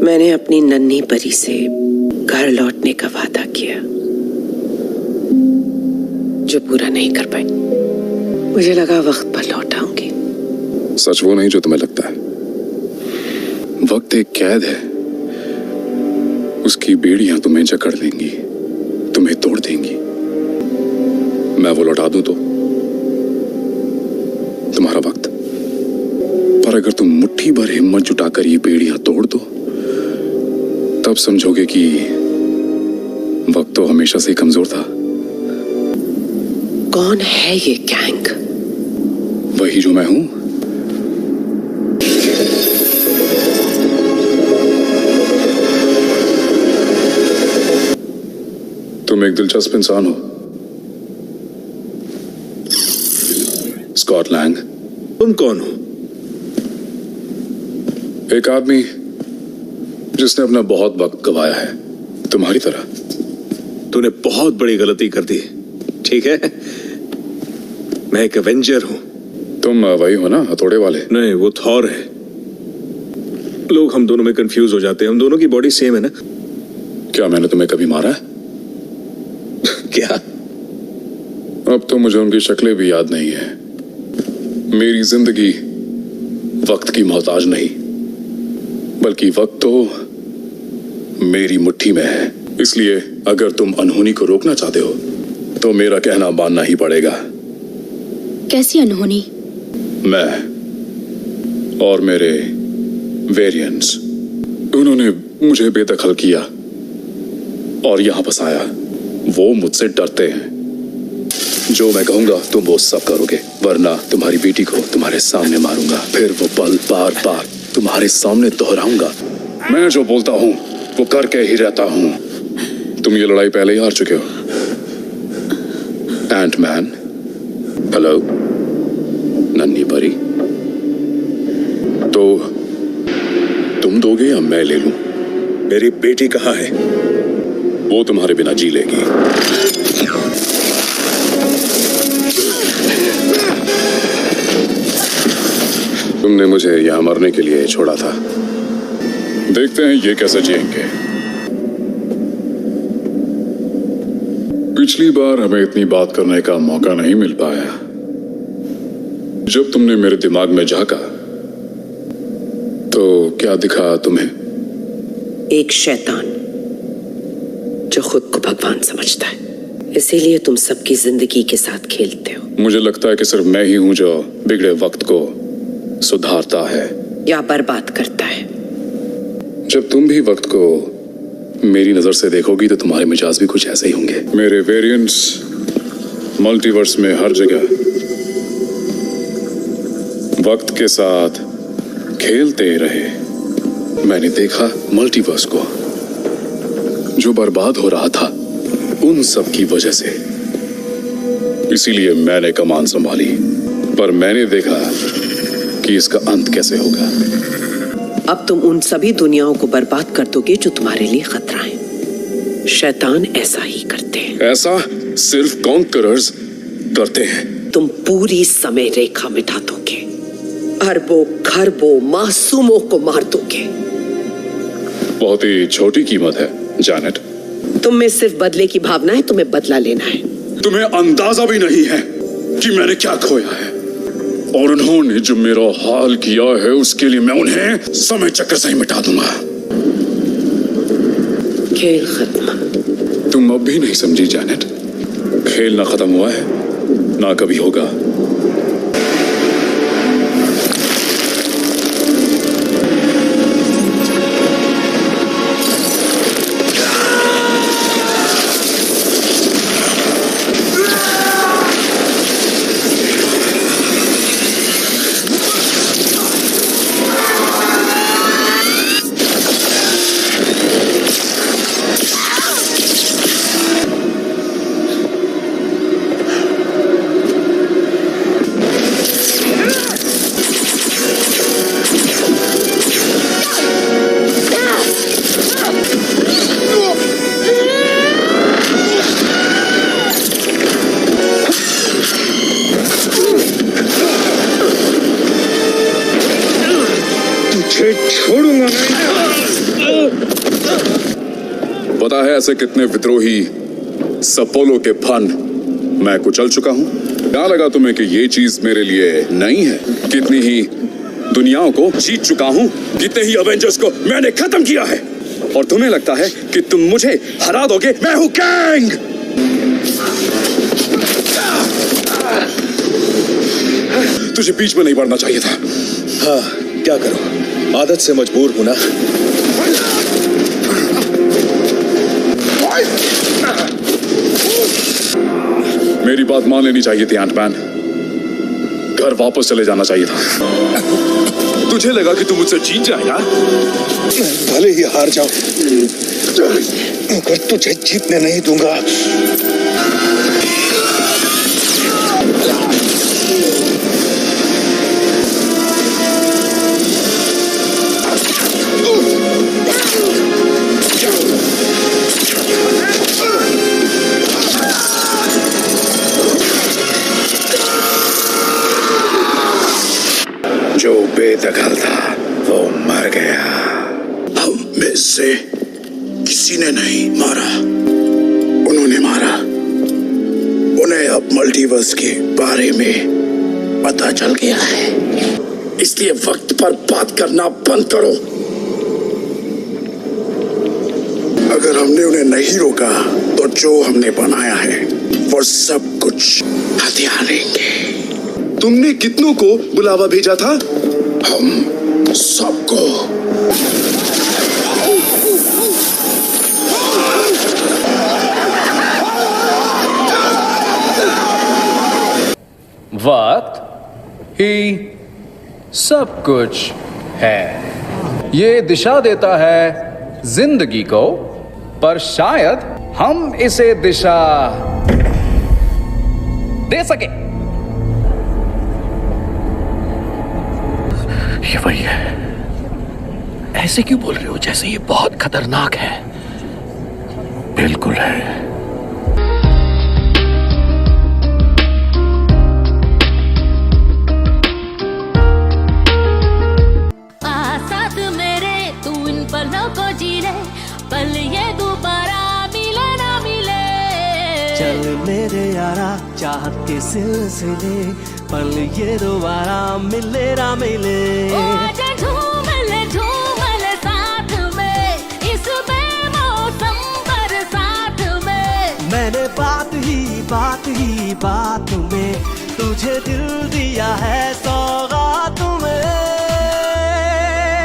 मैंने अपनी नन्ही परी से घर लौटने का वादा किया, जो पूरा नहीं कर पाई। मुझे लगा वक्त पर लौट आऊंगी। सच वो नहीं जो तुम्हें लगता है। वक्त एक कैद है, उसकी बेड़ियां तुम्हें जकड़ लेंगी, तुम्हें तोड़ देंगी। मैं वो लौटा दूं तो तुम्हारा वक्त, पर अगर तुम मुट्ठी भर हिम्मत जुटाकर ये बेड़ियां तोड़ दो तब समझोगे कि वक्त तो हमेशा से ही कमजोर था। कौन है ये गैंग? वही जो मैं हूं। तुम एक दिलचस्प इंसान हो, स्कॉट लैंग। तुम कौन हो? एक आदमी जिसने अपना बहुत वक्त गवाया है, तुम्हारी तरह। तूने बहुत बड़ी गलती कर दी, ठीक है? मैं एक एवेंजर हूं। तुम वही हो ना, हथौड़े वाले? नहीं, वो थॉर है। लोग हम दोनों में कंफ्यूज हो जाते हैं। हम दोनों की बॉडी सेम है ना? क्या मैंने तुम्हें कभी मारा है? क्या? अब तो मुझे उनकी शक्लें भी याद नहीं है। मेरी जिंदगी वक्त की मोहताज नहीं, बल्कि वक्त तो मेरी मुट्ठी में है। इसलिए अगर तुम अनहोनी को रोकना चाहते हो तो मेरा कहना मानना ही पड़ेगा। कैसी अनहोनी? मैं और मेरे वेरिएंट्स, उन्होंने मुझे बेदखल किया और यहां फंसाया। वो मुझसे डरते हैं। जो मैं कहूंगा तुम वो सब करोगे, वरना तुम्हारी बेटी को तुम्हारे सामने मारूंगा। फिर वो पल बार बार तुम्हारे सामने दोहराऊंगा। मैं जो बोलता हूं वो करके ही रहता हूं। तुम ये लड़ाई पहले ही हार चुके हो। Antman, hello. नन्ही परी, तो तुम दोगे या मैं ले लूं? मेरी बेटी कहाँ है? वो तुम्हारे बिना जी लेगी। तुमने मुझे यहां मरने के लिए छोड़ा था। देखते हैं ये कैसे जिएंगे। पिछली बार हमें इतनी बात करने का मौका नहीं मिल पाया। जब तुमने मेरे दिमाग में झांका तो क्या दिखा तुम्हें? एक शैतान जो खुद को भगवान समझता है। इसीलिए तुम सबकी जिंदगी के साथ खेलते हो। मुझे लगता है कि सिर्फ मैं ही हूं जो बिगड़े वक्त को सुधारता है या बर्बाद करता है। जब तुम भी वक्त को मेरी नजर से देखोगी तो तुम्हारे मिजाज भी कुछ ऐसे ही होंगे। मेरे वेरिएंट्स मल्टीवर्स में हर जगह वक्त के साथ खेलते रहे। मैंने देखा मल्टीवर्स को जो बर्बाद हो रहा था उन सब की वजह से। इसीलिए मैंने कमान संभाली, पर मैंने देखा कि इसका अंत कैसे होगा। अब तुम उन सभी दुनियाओं को बर्बाद कर दोगे जो तुम्हारे लिए खतरा है। शैतान ऐसा ही करते हैं। ऐसा सिर्फ कॉन्करर्स करते हैं। तुम पूरी समय रेखा मिटा दोगे, अरबों खरबों मासूमों को मार दोगे। बहुत ही छोटी कीमत है जैनेट। तुम में सिर्फ बदले की भावना है, तुम्हें बदला लेना है। तुम्हें अंदाजा भी नहीं है कि मैंने क्या खोया है, और उन्होंने जो मेरा हाल किया है उसके लिए मैं उन्हें समय चक्र से ही मिटा दूंगा। खेल खत्म। तुम अब भी नहीं समझी जैनेट। खेल ना खत्म हुआ है, ना कभी होगा। छोड़ूंगा नहीं। पता है ऐसे कितने विद्रोही सपोलो के फन मैं कुचल चुका हूं। क्या लगा तुम्हें कि ये चीज मेरे लिए नई है? कितनी ही दुनियाओं को जीत चुका हूं, कितने ही अवेंजर्स को मैंने खत्म किया है, और तुम्हें लगता है कि तुम मुझे हरा दोगे? मैं हूं कैंग। तुझे बीच में नहीं बढ़ना चाहिए था। हाँ, क्या करूं, आदत से मजबूर हूं ना। मेरी बात मान लेनी चाहिए थी एंटमैन। घर वापस चले जाना चाहिए था। तुझे लगा कि तू मुझसे जीत जाएगा? भले ही हार जाऊं, मगर तुझे जीतने नहीं दूंगा। जो बेदखल था वो मर गया। हम में से किसी ने नहीं मारा, उन्होंने मारा। उन्हें अब मल्टीवर्स के बारे में पता चल गया है, इसलिए वक्त पर बात करना बंद करो। अगर हमने उन्हें नहीं रोका तो जो हमने बनाया है वो सब कुछ हथिया लेंगे। तुमने कितनों को बुलावा भेजा था? हम सबको। वक्त ही सब कुछ है। ये दिशा देता है जिंदगी को, पर शायद हम इसे दिशा दे सके। ये वही है। ऐसे क्यों बोल रहे हो जैसे ये बहुत खतरनाक है? बिल्कुल है। साथ मेरे तू इन पलों को जी ले, पल ये दोबारा मिले ना मिले। चल मेरे यारा चाहत के सिलसिले, पल ये दोबारा मिले ना मिले। ओ आजा झूम ले साथ में, इस बेमौसम बरसात में। मैंने बात ही बात में तुझे दिल दिया है।